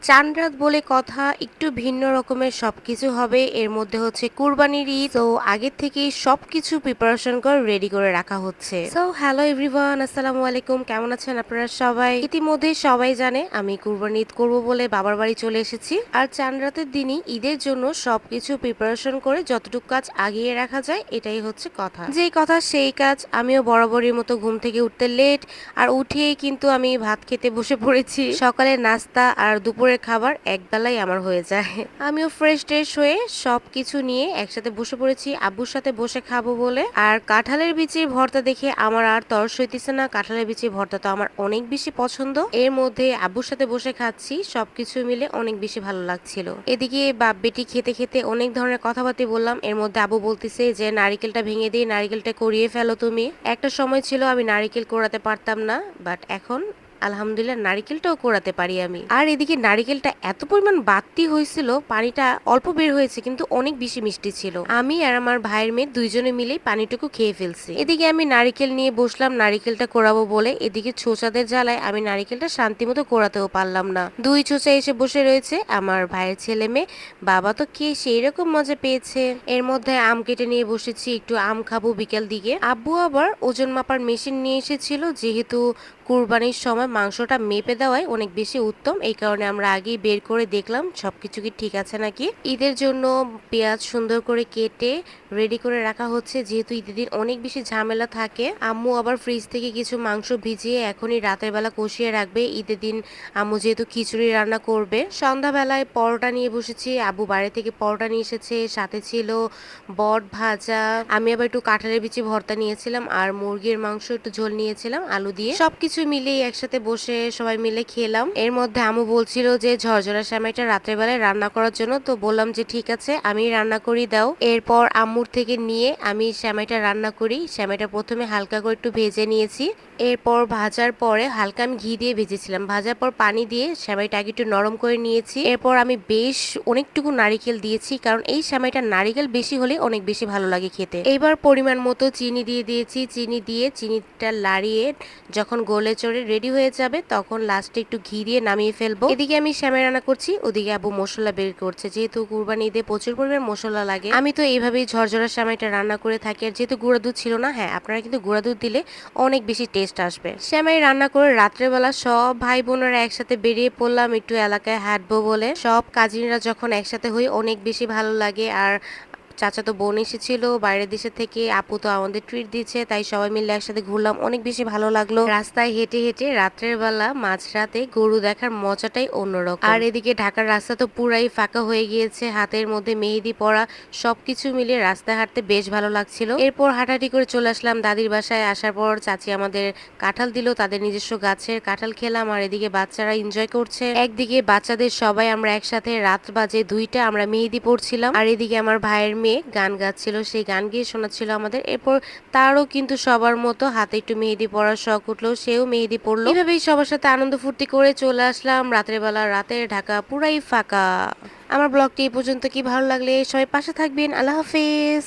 চান রাত বলে কথা, একটু ভিন্ন রকমের সবকিছু হবে। এর মধ্যে হচ্ছে কুরবানির ঈদ, তো আগের থেকেই সবকিছু প্রিপারেশন করে রেডি করে রাখা হচ্ছে। সো হ্যালো এভরিওয়ান, আসসালামু আলাইকুম। কেমন আছেন আপনারা সবাই? ইতিমধ্যে সবাই জানে আমি কুরবানি ঈদ করবো বলে বাবার বাড়ি চলে এসেছি। আর চান রাতের দিনই ঈদের জন্য সবকিছু প্রিপারেশন করে যতটুকু কাজ আগিয়ে রাখা যায়, এটাই হচ্ছে কথা। যেই কথা সেই কাজ। আমিও বরাবরের মতো ঘুম থেকে উঠতে লেট, আর উঠেই কিন্তু আমি ভাত খেতে বসে পড়েছি। সকালের নাস্তা আর দুপুরের খাবার একবেলাই আমার হয়ে যায়। আমিও ফ্রেশ ট্রেশ হয়ে সবকিছু নিয়ে একসাথে বসে পড়েছি আব্বুর সাথে বসে খাবো বলে। আর কাঁঠালের বিচির ভর্তা দেখে আমার আর তরস হইতেছে না। কাঁঠালের বিচির ভর্তা তো আমার অনেক বেশি পছন্দ। এর মধ্যে আব্বুর সাথে বসে খাচ্ছি, সবকিছু মিলে অনেক বেশি ভালো লাগছিল। এদিকে বাপ বেটি খেতে খেতে অনেক ধরনের কথাবার্তা বললাম। এর মধ্যে আব্বু বলতেছে যে নারিকেলটা ভেঙে দিয়ে নারিকেলটা করিয়ে ফেলো তুমি। একটা সময় ছিল আমি নারিকেল কোড়াতে পারতাম না, বাট এখন আলহামদুলিল্লাহ নারিকেলটাও কোড়াতে পারি আমি। আর এদিকে নারিকেলটা এত পরিমাণ বাড়তি হয়েছিল, পানিটা অল্প বের হয়েছে কিন্তু অনেক বেশি মিষ্টি ছিল। আমি আর আমার ভাইয়ের মেয়ে দুইজনে মিলেই পানিটুকু খেয়ে ফেলছি। এদিকে আমি নারিকেল নিয়ে বসলাম নারিকেলটা কোড়াবো বলে। এদিকে ছোচাদের জ্বালায় আমি নারিকেলটা শান্তি মতো কোড়াতেও পারলাম না। দুই ছোচা এসে বসে রয়েছে, আমার ভাইয়ের ছেলে মেয়ে। বাবা তো খেয়ে সেই রকম মজা পেয়েছে। এর মধ্যে আম কেটে নিয়ে বসেছি, একটু আম খাবো বিকেল দিকে। আব্বু আবার ওজন মাপার মেশিন নিয়ে এসেছিল, যেহেতু কুরবানির সময় মাংসটা মেপে দেওয়াই অনেক বেশি উত্তম। এই কারণে আমরা আগেই বের করে দেখলাম সবকিছু কি ঠিক আছে নাকি। ঈদের জন্য পেঁয়াজ সুন্দর করে কেটে রেডি করে রাখা হচ্ছে, যেহেতু ঈদের দিন অনেক বেশি ঝামেলা থাকে। আম্মু আবার ফ্রিজ থেকে কিছু মাংস ভিজিয়ে এখনই রাতের বেলা কষিয়ে রাখবে। ঈদের দিন আম্মু যেহেতু খিচুড়ি রান্না করবে। সন্ধ্যাবেলায় পরোটা নিয়ে বসেছি, আব্বু বাইরে থেকে পরোটা নিয়ে এসেছে, সাথে ছিল বট ভাজা। আমি আবার একটু কাঁঠালের বিচি ভর্তা নিয়েছিলাম আর মুরগির মাংস একটু ঝোল নিয়েছিলাম আলু দিয়ে। সবকিছু মিলিয়ে একসাথে বসে সবাই মিলে খেলাম। এর মধ্যে আম্মু বলছিল যে ঝরঝরা সেমাইটা রাতের বেলায় রান্না করার জন্য, তো বললাম যে ঠিক আছে আমি রান্না করি দাও। এরপর আম্মুর থেকে নিয়ে আমি সেমাইটা রান্না করি। সেমাইটা প্রথমে হালকা করে একটু ভেজে নিয়েছি, এরপর ভাজার পরে হালকা আমি ঘি দিয়ে ভেজেছিলাম, ভাজার পর পানি দিয়ে সেমাইটা আগে একটু নরম করে নিয়েছি। এরপর আমি বেশ অনেকটুকু নারিকেল দিয়েছি, কারণ এই সেমাইটা নারিকেল বেশি হলে অনেক বেশি ভালো লাগে খেতে। এবার পরিমাণ মতো চিনি দিয়ে দিয়েছি, চিনি দিয়ে চিনিটা লাড়িয়ে যখন গলে চড়ে রেডি হয়ে যাবে তখন লাস্টে একটু ঘি দিয়ে নামিয়ে ফেলবো। এদিকে আমি সেমাই রান্না করছি, ওদিকে আবু মশলা বের করছে। যেহেতু কুরবানি ঈদে প্রচুর পরিমাণ মশলা লাগে, আমি তো এইভাবেই ঝরঝরা সেমাইটা রান্না করে থাকি। আর যেহেতু গুঁড়া দুধ ছিল না, হ্যাঁ আপনারা কিন্তু গুঁড়া দুধ দিলে অনেক বেশি টেস্ট আসবে। সেমাই রান্না করে রাত্রেবেলা সব ভাই বোনেরা একসাথে বেরিয়ে পড়লাম একটু এলাকায় হাঁটবো বলে। সব কাজিনরা যখন একসাথে হই অনেক বেশি ভালো লাগে। আর চাচাতো বোন এসেছিল বাইরের দেশে থেকে, আপু তো আমাদের ট্রিট দিচ্ছে, তাই সবাই মিলে একসাথে ঘুরলাম, অনেক বেশি ভালো লাগলো। রাস্তায় হেঁটে হেঁটে রাত্রের বেলা মাঝরাতে গরু দেখার মজাটাই অন্যরকম। আর এদিকে ঢাকার রাস্তা তো পুরাই ফাঁকা হয়ে গিয়েছে, হাতের মধ্যে মেহেদি পরা, সবকিছু মিলিয়ে রাস্তায় হাঁটতে বেশ ভালো লাগছিল। এরপর হাঁটাহাঁটি করে চলে আসলাম দাদির বাসায়। আসার পর চাচি আমাদের কাঁঠাল দিল, তাদের নিজস্ব গাছের কাঁঠাল খেলাম। আর এদিকে বাচ্চারা এনজয় করছে। একদিকে বাচ্চাদের সবাই আমরা একসাথে, রাত বাজে 2টা, আমরা মেহেদি পড়ছিলাম। আর এদিকে আমার ভাইয়ের মেয়ে গান গাচ্ছিল, সেই গান গিয়ে শোনাচ্ছিল আমাদের। এরপর তারও কিন্তু সবার মতো হাতে একটু মেহেদি পরার শখ উঠলো, সেও মেহেদি পড়লো। এভাবেই সবার সাথে আনন্দ ফুর্তি করে চলে আসলাম রাতের বেলা। রাতের ঢাকা পুরাই ফাঁকা। আমার ব্লগটি এই পর্যন্ত, কি ভালো লাগলে সবাই পাশে থাকবেন। আল্লাহ হাফেজ।